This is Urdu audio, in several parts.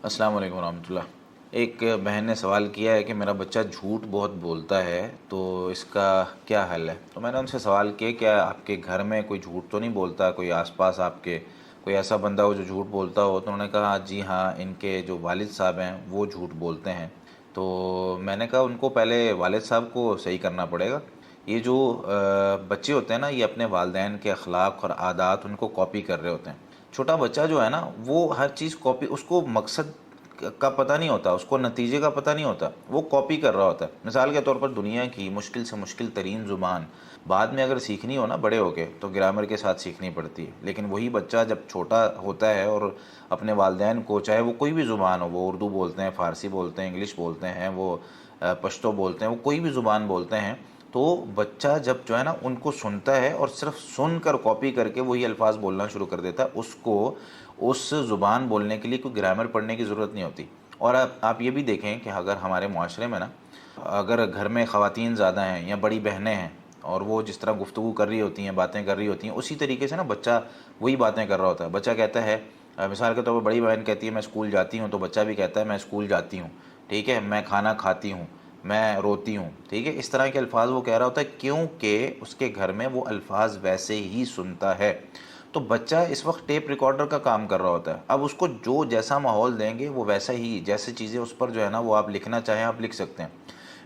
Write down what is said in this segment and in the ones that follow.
السلام علیکم ورحمۃ اللہ۔ ایک بہن نے سوال کیا ہے کہ میرا بچہ جھوٹ بہت بولتا ہے، تو اس کا کیا حل ہے؟ تو میں نے ان سے سوال کیا کیا آپ کے گھر میں کوئی جھوٹ تو نہیں بولتا، کوئی آس پاس آپ کے کوئی ایسا بندہ ہو جو جھوٹ بولتا ہو؟ تو انہوں نے کہا جی ہاں، ان کے جو والد صاحب ہیں وہ جھوٹ بولتے ہیں۔ تو میں نے کہا ان کو پہلے والد صاحب کو صحیح کرنا پڑے گا۔ یہ جو بچے ہوتے ہیں نا، یہ اپنے والدین کے اخلاق اور عادات ان کو کاپی کر رہے ہوتے ہیں۔ چھوٹا بچہ جو ہے نا، وہ ہر چیز کاپی، اس کو مقصد کا پتہ نہیں ہوتا، اس کو نتیجے کا پتہ نہیں ہوتا، وہ کاپی کر رہا ہوتا ہے۔ مثال کے طور پر دنیا کی مشکل سے مشکل ترین زبان بعد میں اگر سیکھنی ہو نا بڑے ہو کے، تو گرامر کے ساتھ سیکھنی پڑتی ہے، لیکن وہی بچہ جب چھوٹا ہوتا ہے اور اپنے والدین کو، چاہے وہ کوئی بھی زبان ہو، وہ اردو بولتے ہیں، فارسی بولتے ہیں، انگلش بولتے ہیں، وہ پشتو بولتے ہیں، وہ کوئی بھی زبان بولتے ہیں، تو بچہ جب جو ہے نا ان کو سنتا ہے اور صرف سن کر کاپی کر کے وہی الفاظ بولنا شروع کر دیتا ہے، اس کو اس زبان بولنے کے لیے کوئی گرامر پڑھنے کی ضرورت نہیں ہوتی۔ اور آپ یہ بھی دیکھیں کہ اگر ہمارے معاشرے میں نا، اگر گھر میں خواتین زیادہ ہیں یا بڑی بہنیں ہیں، اور وہ جس طرح گفتگو کر رہی ہوتی ہیں، باتیں کر رہی ہوتی ہیں، اسی طریقے سے نا بچہ وہی باتیں کر رہا ہوتا ہے۔ بچہ کہتا ہے، مثال کے طور پر بڑی بہن کہتی ہے میں اسکول جاتی ہوں، تو بچہ بھی کہتا ہے میں اسکول جاتی ہوں، ٹھیک ہے، میں کھانا کھاتی ہوں، میں روتی ہوں، ٹھیک ہے۔ اس طرح کے الفاظ وہ کہہ رہا ہوتا ہے، کیونکہ اس کے گھر میں وہ الفاظ ویسے ہی سنتا ہے۔ تو بچہ اس وقت ٹیپ ریکارڈر کا کام کر رہا ہوتا ہے۔ اب اس کو جو جیسا ماحول دیں گے وہ ویسا ہی، جیسے چیزیں اس پر جو ہے نا وہ آپ لکھنا چاہیں آپ لکھ سکتے ہیں۔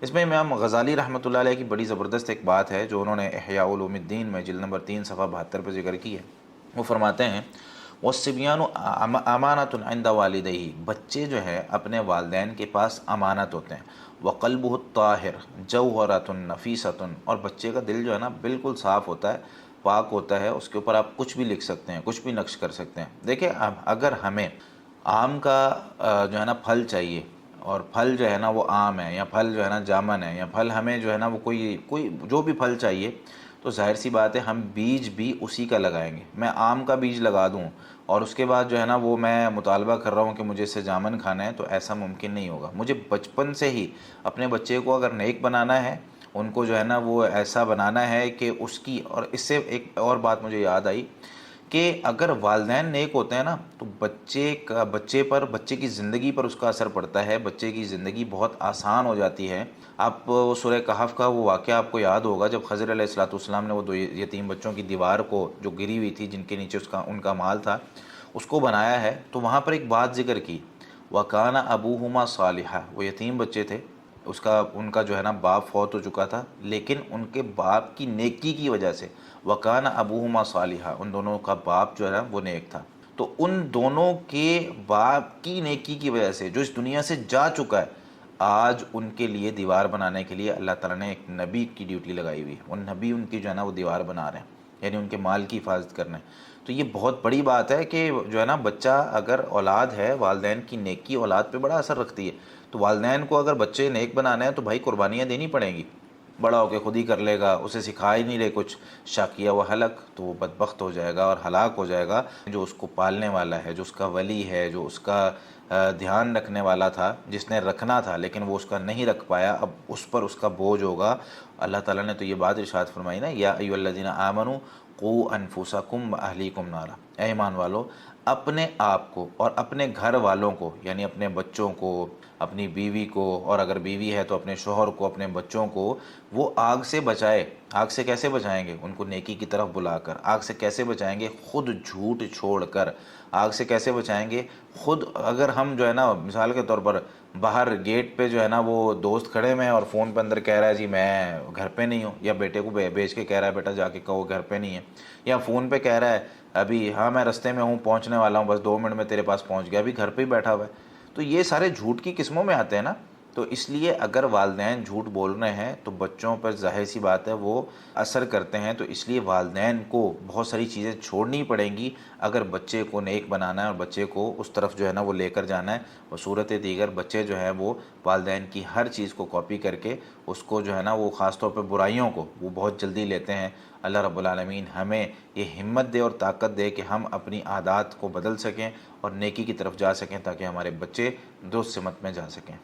اس میں امام غزالی رحمۃ اللہ علیہ کی بڑی زبردست ایک بات ہے جو انہوں نے احیاء علوم الدین میں جلد نمبر 3 صفحہ 72 پہ ذکر کی ہے۔ وہ فرماتے ہیں وَالصِّبْيَانُ أَمَانَةٌ عِنْدَ وَالِدَيْهِ، بچے جو ہے اپنے والدین کے پاس امانت ہوتے ہیں۔ وَقَلْبُهُ الطَّاهِرُ جَوْهَرَةٌ نَفِیسَةٌ، اور بچے کا دل جو ہے نا بالکل صاف ہوتا ہے، پاک ہوتا ہے، اس کے اوپر آپ کچھ بھی لکھ سکتے ہیں، کچھ بھی نقش کر سکتے ہیں۔ دیکھیں اگر ہمیں آم کا جو ہے نا پھل چاہیے، اور پھل جو ہے نا وہ آم ہے، یا پھل جو ہے نا جامن ہے، یا پھل ہمیں جو ہے نا وہ کوئی جو بھی پھل چاہیے، تو ظاہر سی بات ہے ہم بیج بھی اسی کا لگائیں گے۔ میں آم کا بیج لگا دوں اور اس کے بعد جو ہے نا وہ میں مطالبہ کر رہا ہوں کہ مجھے اس سے جامن کھانا ہے، تو ایسا ممکن نہیں ہوگا۔ مجھے بچپن سے ہی اپنے بچے کو اگر نیک بنانا ہے، ان کو جو ہے نا وہ ایسا بنانا ہے کہ اس کی، اور اس سے ایک اور بات مجھے یاد آئی کہ اگر والدین نیک ہوتے ہیں نا، تو بچے کی زندگی پر اس کا اثر پڑتا ہے، بچے کی زندگی بہت آسان ہو جاتی ہے۔ آپ سورہ کہف کا وہ واقعہ آپ کو یاد ہوگا، جب خضر علیہ الصلوۃ والسلام نے وہ دو یتیم بچوں کی دیوار کو جو گری ہوئی تھی، جن کے نیچے ان کا مال تھا، اس کو بنایا ہے، تو وہاں پر ایک بات ذکر کی، وَكَانَ أَبُوهُمَا صَالِحًا، وہ یتیم بچے تھے، ان کا جو ہے نا باپ فوت ہو چکا تھا، لیکن ان کے باپ کی نیکی کی وجہ سے، وَكَانَ أَبُوهُمَا صَالِحًا، ان دونوں کا باپ جو ہے نا وہ نیک تھا، تو ان دونوں کے باپ کی نیکی کی وجہ سے جو اس دنیا سے جا چکا ہے، آج ان کے لیے دیوار بنانے کے لیے اللہ تعالیٰ نے ایک نبی کی ڈیوٹی لگائی ہوئی ہے، ان نبی ان کی جو ہے نا وہ دیوار بنا رہے ہیں، یعنی ان کے مال کی حفاظت کرنا ہے۔ تو یہ بہت بڑی بات ہے کہ جو ہے نا بچہ اگر اولاد ہے، والدین کی نیکی اولاد پہ بڑا اثر رکھتی ہے، تو والدین کو اگر بچے نیک بنانا ہے تو بھائی قربانیاں دینی پڑیں گی۔ بڑا ہو کے خود ہی کر لے گا، اسے سکھا ہی نہیں رہے کچھ، شاکیہ و حلق، تو وہ بدبخت ہو جائے گا اور ہلاک ہو جائے گا۔ جو اس کو پالنے والا ہے، جو اس کا ولی ہے، جو اس کا دھیان رکھنے والا تھا، جس نے رکھنا تھا لیکن وہ اس کا نہیں رکھ پایا، اب اس پر اس کا بوجھ ہوگا۔ اللہ تعالیٰ نے تو یہ بات ارشاد فرمائی نا، یا ایھا الذین آمنوا قوا انفسکم واہلیکم نارا، اے ایمان والو اپنے آپ کو اور اپنے گھر والوں کو، یعنی اپنے بچوں کو، اپنی بیوی کو، اور اگر بیوی ہے تو اپنے شوہر کو، اپنے بچوں کو وہ آگ سے بچائے۔ آگ سے کیسے بچائیں گے؟ ان کو نیکی کی طرف بلا کر۔ آگ سے کیسے بچائیں گے؟ خود جھوٹ چھوڑ کر۔ آگ سے کیسے بچائیں گے؟ خود اگر ہم جو ہے نا مثال کے طور پر باہر گیٹ پہ جو ہے نا وہ دوست کھڑے میں اور فون پہ اندر کہہ رہا ہے جی میں گھر پہ نہیں ہوں، یا بیٹے کو بھیج کے کہہ رہا ہے بیٹا جا کے کہو گھر پہ نہیں ہے، یا فون پہ کہہ رہا ہے ابھی ہاں میں رستے میں ہوں، پہنچنے والا ہوں، بس 2 منٹ میں تیرے پاس پہنچ گیا، ابھی گھر پہ ہی بیٹھا ہوا ہے۔ تو یہ سارے جھوٹ کی قسموں میں آتے ہیں نا۔ تو اس لیے اگر والدین جھوٹ بول رہے ہیں تو بچوں پر ظاہر سی بات ہے وہ اثر کرتے ہیں، تو اس لیے والدین کو بہت ساری چیزیں چھوڑنی پڑیں گی اگر بچے کو نیک بنانا ہے اور بچے کو اس طرف جو ہے نا وہ لے کر جانا ہے۔ اور صورت دیگر بچے جو ہیں وہ والدین کی ہر چیز کو کاپی کر کے اس کو جو ہے نا وہ خاص طور پہ برائیوں کو وہ بہت جلدی لیتے ہیں۔ اللہ رب العالمین ہمیں یہ ہمت دے اور طاقت دے کہ ہم اپنی عادات کو بدل سکیں اور نیکی کی طرف جا سکیں، تاکہ ہمارے بچے درست سمت میں جا سکیں۔